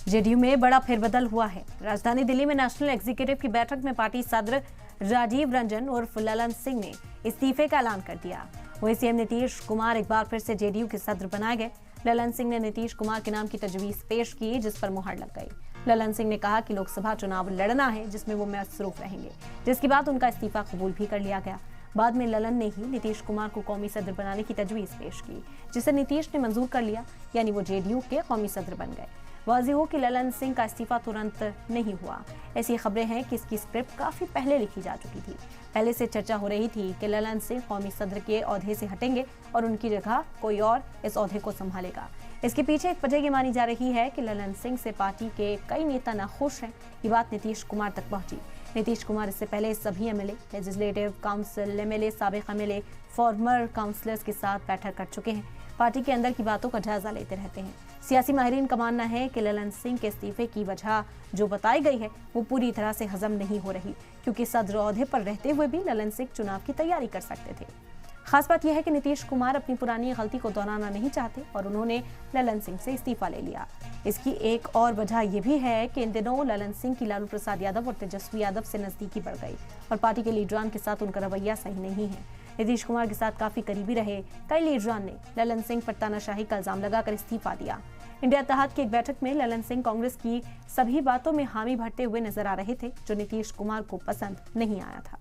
JDU में बड़ा फेरबदल हुआ है। राजधानी दिल्ली में नेशनल एग्जीक्यूटिव की बैठक में पार्टी सदर राजीव रंजन उर्फ ललन सिंह ने इस्तीफे का ऐलान कर दिया। वहीं सीएम नीतीश कुमार एक बार फिर से जेडीयू के सदर बनाए गए। ललन सिंह ने नीतीश कुमार के नाम की तजवीज पेश की, जिस पर मुहर लग गई। ललन सिंह ने कहा कि लोकसभा चुनाव लड़ना है, जिसमें वो मसरूफ रहेंगे, जिसके बाद उनका इस्तीफा कबूल भी कर लिया गया। बाद में ललन ने ही नीतीश कुमार को कौमी सदर बनाने की तजवीज पेश की, जिसे नीतीश ने मंजूर कर लिया, यानी वो जेडीयू के कौमी सदर बन गए। वाज़ेह हो कि ललन सिंह का इस्तीफा तुरंत नहीं हुआ। ऐसी खबरें हैं कि इसकी स्क्रिप्ट काफी पहले लिखी जा चुकी थी। पहले से चर्चा हो रही थी कि ललन सिंह कौमी सदर के ओहदे से हटेंगे और उनकी जगह कोई और इस ओहदे को संभालेगा। इसके पीछे एक वजह ये मानी जा रही है कि ललन सिंह से पार्टी के कई नेता नाखुश हैं। ये बात नीतीश कुमार तक पहुंची। नीतीश कुमार इससे पहले सभी एमएलए, लेजिस्लेटिव काउंसिल एमएलए, साबिक एमएलए, फॉर्मर काउंसलर्स के साथ बैठक कर चुके हैं। पार्टी के अंदर की बातों का जायजा लेते रहते हैं। सियासी माहिरीन का मानना है कि ललन सिंह के इस्तीफे की वजह जो बताई गई है वो पूरी तरह से हजम नहीं हो रही, क्योंकि सदर ओहदे पर रहते हुए भी ललन सिंह चुनाव की तैयारी कर सकते थे। खास बात यह है कि नीतीश कुमार अपनी पुरानी गलती को दोहराना नहीं चाहते और उन्होंने ललन सिंह से इस्तीफा ले लिया। इसकी एक और वजह यह भी है कि इन दिनों ललन सिंह की लालू प्रसाद यादव और तेजस्वी यादव से नजदीकी बढ़ गई और पार्टी के लीडरान के साथ उनका रवैया सही नहीं है। नीतीश कुमार के साथ काफी करीबी रहे कई लीडरान ने ललन सिंह पर तानाशाही का इल्जाम लगाकर इस्तीफा दिया। इंडिया इत्तेहाद की एक बैठक में ललन सिंह कांग्रेस की सभी बातों में हामी भरते हुए नजर आ रहे थे, जो नीतीश कुमार को पसंद नहीं आया था।